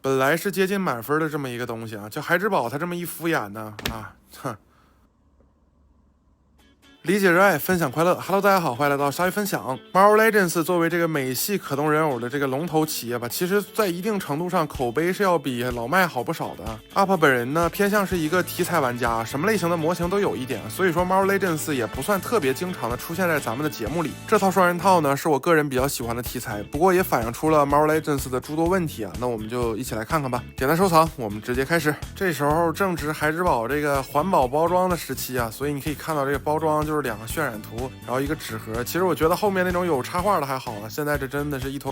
本来是接近满分的这么一个东西啊，就孩之宝它这么一敷衍呢哼。理解热爱，分享快乐。Hello， 大家好，欢迎来到鲨鱼分享。Marvel Legends 作为这个美系可动人偶的这个龙头企业吧，其实在一定程度上口碑是要比老麦好不少的。UP 本人呢偏向是一个题材玩家，什么类型的模型都有一点，所以说 Marvel Legends 也不算特别经常的出现在咱们的节目里。这套双人套呢是我个人比较喜欢的题材，不过也反映出了 Marvel Legends 的诸多问题啊。那我们就一起来看看吧。点赞收藏，我们直接开始。这时候正值孩之宝这个环保包装的时期啊，所以你可以看到这个包装就是两个渲染图，然后一个纸盒。其实我觉得后面那种有插画的还好了，现在这真的是一头。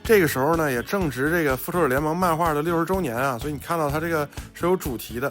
这个时候呢，也正值这个复仇者联盟漫画的60周年啊，所以你看到它这个是有主题的。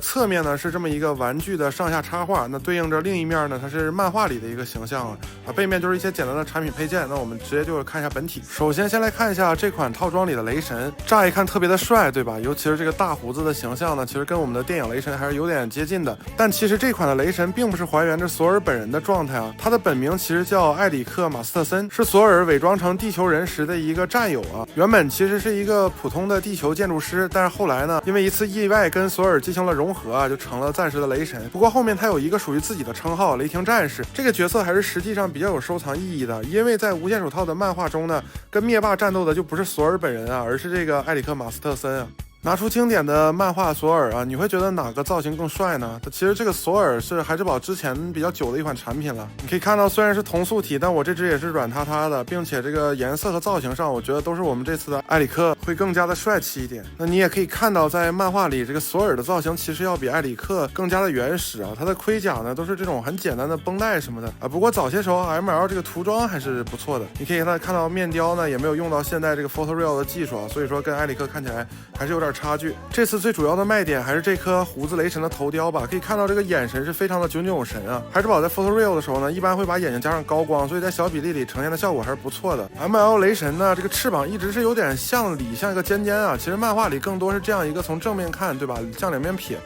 侧面呢是这么一个玩具的上下插画，那对应着另一面呢，它是漫画里的一个形象啊。背面就是一些简单的产品配件。那我们直接就看一下本体。首先先来看一下这款套装里的雷神，乍一看特别的帅，对吧？尤其是这个大胡子的形象呢，其实跟我们的电影雷神还是有点接近的。但其实这款的雷神并不是还原着索尔本人的状态啊，他的本名其实叫埃里克·马斯特森，是索尔伪装成地球人时的一个战友啊。原本其实是一个普通的地球建筑师，但是后来呢，因为一次意外跟索尔进行了融合啊，就成了暂时的雷神。不过后面他有一个属于自己的称号——雷霆战士。这个角色还是实际上比较有收藏意义的，因为在无限手套的漫画中呢，跟灭霸战斗的就不是索尔本人啊，而是这个埃里克·马斯特森啊。拿出经典的漫画索尔啊，你会觉得哪个造型更帅呢？其实这个索尔是孩之宝之前比较久的一款产品了。你可以看到，虽然是同素体，但我这只也是软塌塌的，并且这个颜色和造型上，我觉得都是我们这次的埃里克会更加的帅气一点。那你也可以看到，在漫画里，这个索尔的造型其实要比埃里克更加的原始啊。他的盔甲呢，都是这种很简单的绷带什么的啊。不过早些时候 ML 这个涂装还是不错的。你可以看到面雕呢，也没有用到现在这个 Photoreal 的技术啊，所以说跟埃里克看起来还是有点差距。这次最主要的卖点还是这颗胡子雷神的头雕吧，可以看到这个眼神是非常的炯炯有神啊。孩之宝在 Photoreal 的时候呢，一般会把眼睛加上高光，所以在小比例里呈现的效果还是不错的。ML 雷神呢，这个翅膀一直是有点像一个尖尖啊，其实漫画里更多是这样一个从正面看，对吧，向两边撇。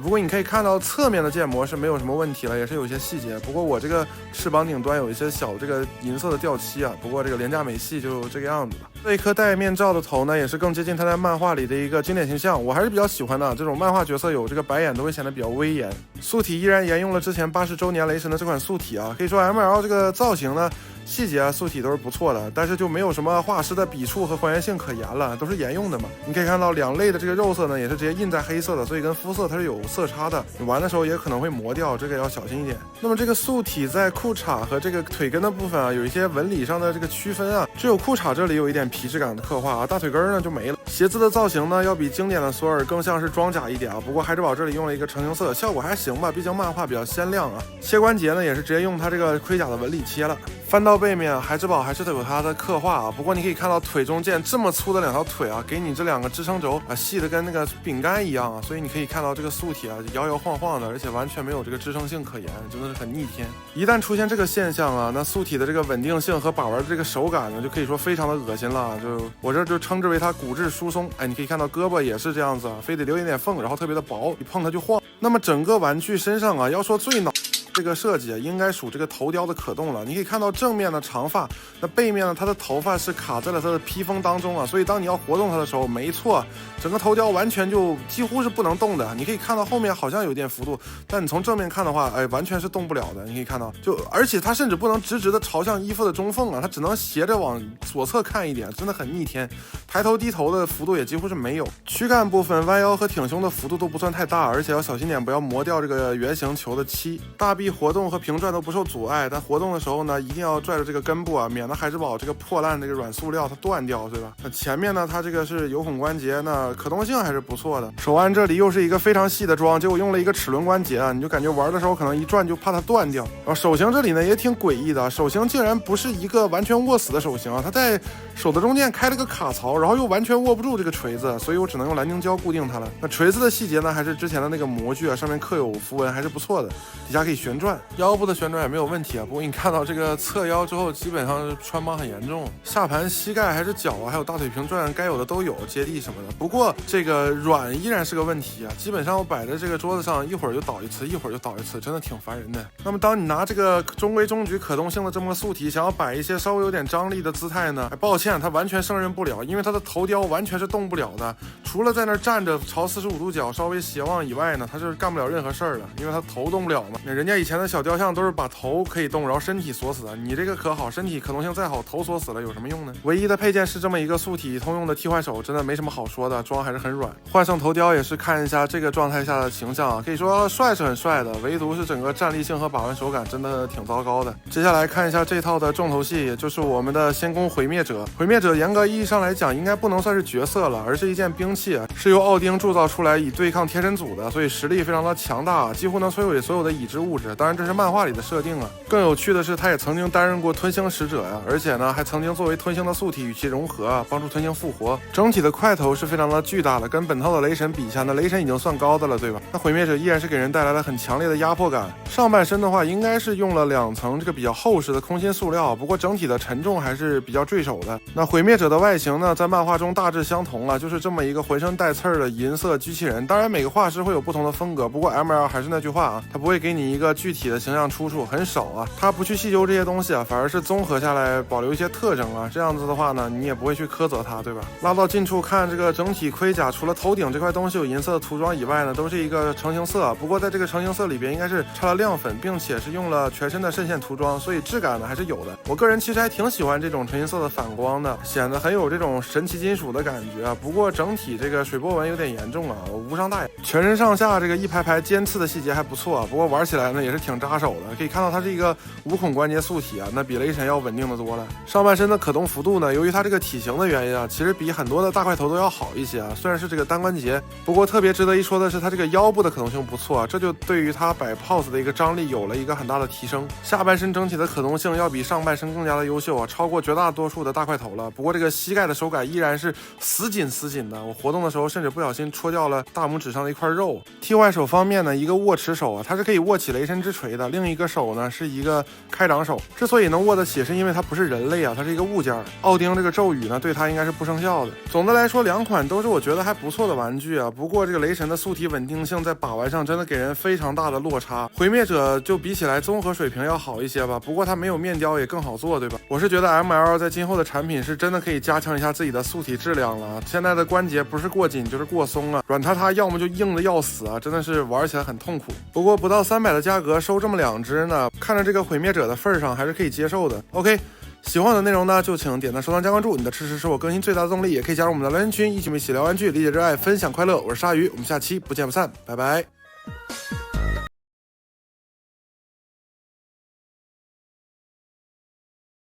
不过你可以看到侧面的建模是没有什么问题了，也是有一些细节。不过我这个翅膀顶端有一些小这个银色的掉漆啊，不过这个廉价美系就这个样子吧。这一颗戴面罩的头呢，也是更接近他在漫画里的一个经典形象，我还是比较喜欢的。这种漫画角色有这个白眼都会显得比较威严。素体依然沿用了之前80周年雷神的这款素体啊，可以说 ML 这个造型呢，细节啊素体都是不错的，但是就没有什么画师的笔触和还原性可言了，都是沿用的嘛。你可以看到两肋的这个肉色呢，也是直接印在黑色的，所以跟肤色它是有色差的，你玩的时候也可能会磨掉，这个要小心一点。那么这个素体在裤衩和这个腿根的部分啊，有一些纹理上的这个区分啊，只有裤衩这里有一点皮质感的刻画啊，大腿根呢就没了。鞋子的造型呢，要比经典的索尔更像是装甲一点啊，不过孩之宝这里用了一个橙青色，效果还行吧，毕竟漫画比较鲜亮啊。切关节呢，也是直接用它这个盔甲的纹理切了。翻到背面，孩之宝还是有它的刻画啊，不过你可以看到腿中间这么粗的两条腿啊，给你这两个支撑轴啊，细的跟那个饼干一样啊，所以你可以看到这个素体啊摇摇晃晃的，而且完全没有这个支撑性可言，真的是很逆天。一旦出现这个现象啊，那素体的这个稳定性和把玩的这个手感呢，就可以说非常的恶心了。就我这就称之为它骨质疏松。哎，你可以看到胳膊也是这样子啊，非得留一点缝，然后特别的薄，一碰它就晃。那么整个玩具身上啊，要说最恼这个设计应该属这个头雕的可动了。你可以看到正面的长发，那背面呢，它的头发是卡在了它的披风当中啊，所以当你要活动它的时候，没错，整个头雕完全就几乎是不能动的。你可以看到后面好像有点幅度，但你从正面看的话，哎，完全是动不了的。你可以看到，而且它甚至不能直直的朝向衣服的中缝啊，它只能斜着往左侧看一点，真的很逆天。抬头低头的幅度也几乎是没有。躯干部分弯腰和挺胸的幅度都不算太大，而且要小心点，不要磨掉这个圆形球的漆。大臂活动和平转都不受阻碍，但活动的时候呢，一定要拽着这个根部啊，免得孩之宝这个破烂这个软塑料它断掉，对吧？那前面呢，它这个是有孔关节，那可动性还是不错的。手腕这里又是一个非常细的装，结果用了一个齿轮关节啊，你就感觉玩的时候可能一转就怕它断掉。然后手型这里呢也挺诡异的，手型竟然不是一个完全握死的手型啊，它在手的中间开了个卡槽，然后又完全握不住这个锤子，所以我只能用蓝凝胶固定它了。那锤子的细节呢，还是之前的那个模具啊，上面刻有符文，还是不错的。底下可以选旋转，腰部的旋转也没有问题啊。不过你看到这个侧腰之后，基本上穿帮很严重，下盘、膝盖还是脚啊，还有大腿平转，该有的都有，接地什么的。不过这个软依然是个问题啊，基本上我摆在这个桌子上，一会儿就倒一次，一会儿就倒一次，真的挺烦人的。那么当你拿这个中规中矩可动性的这么个素体，想要摆一些稍微有点张力的姿态呢，抱歉，它完全胜任不了，因为它的头雕完全是动不了的，除了在那站着朝45度角稍微斜望以外呢，它是干不了任何事儿的，因为它头动不了嘛。人家以前的小雕像都是把头可以动，然后身体锁死的，你这个可好，身体可动性再好，头锁死了有什么用呢？唯一的配件是这么一个素体通用的替换手，真的没什么好说的，装还是很软。换上头雕也是看一下这个状态下的形象啊，可以说帅是很帅的，唯独是整个站立性和把玩手感真的挺糟糕的。接下来看一下这套的重头戏，也就是我们的仙宫毁灭者。毁灭者严格意义上来讲应该不能算是角色了，而是一件兵器啊，是由奥丁铸造出来以对抗天神组的，所以实力非常的强大，几乎能摧毁所有的已知物质。当然这是漫画里的设定啊。更有趣的是他也曾经担任过吞星使者呀，而且呢还曾经作为吞星的素体与其融合啊，帮助吞星复活。整体的块头是非常的巨大的，跟本套的雷神比一下，那雷神已经算高的了，对吧？那毁灭者依然是给人带来了很强烈的压迫感。上半身的话应该是用了2层这个比较厚实的空心塑料，不过整体的沉重还是比较坠手的。那毁灭者的外形呢，在漫画中大致相同啊，就是这么一个浑身带刺儿的银色机器人。当然每个画师会有不同的风格，不过 ML 还是那句话啊，他不会给你一个具体的形象出处，很少啊，他不去细究这些东西啊，反而是综合下来保留一些特征啊，这样子的话呢，你也不会去苛责他，对吧？拉到近处看这个整体盔甲，除了头顶这块东西有银色的涂装以外呢，都是一个成型色，不过在这个成型色里边应该是插了亮粉，并且是用了全身的渗线涂装，所以质感呢还是有的。我个人其实还挺喜欢这种成型色的反光的，显得很有这种神奇金属的感觉啊。不过整体这个水波纹有点严重啊，无伤大雅。全身上下这个一排排尖刺的细节还不错啊，不过玩起来呢也是挺扎手的。可以看到它是一个无孔关节素体啊，那比雷神要稳定的多了。上半身的可动幅度呢，由于它这个体型的原因啊，其实比很多的大块头都要好一些啊。虽然是这个单关节，不过特别值得一说的是它这个腰部的可动性不错啊，这就对于它摆 pose 的一个张力有了一个很大的提升。下半身整体的可动性要比上半身更加的优秀啊，超过绝大多数的大块头了。不过这个膝盖的手感依然是死紧的，我活动的时候甚至不小心戳掉了大拇指上的一块肉。替换手方面呢，一个握持手啊，它是可以握起雷神之锤的，另一个手呢是一个开掌手。之所以能握得起，是因为它不是人类啊，它是一个物件。奥丁这个咒语呢，对它应该是不生效的。总的来说，2款都是我觉得还不错的玩具啊。不过这个雷神的素体稳定性在把玩上真的给人非常大的落差，毁灭者就比起来综合水平要好一些吧，不过它没有面雕也更好做，对吧？我是觉得 ML 在今后的产品是真的可以加强一下自己的素体质量了。现在的关节不是过紧就是过松啊，软塌塌要么就硬的要死啊，真的是玩起来很痛苦。不过不到300的价格收这么2只呢，看着这个毁灭者的份上还是可以接受的。OK， 喜欢我的内容呢，就请点赞、收藏、加关注，你的支持是我更新最大的动力。也可以加入我们的聊天群，一起聊玩具，理解热爱，分享快乐。我是鲨鱼，我们下期不见不散，拜拜。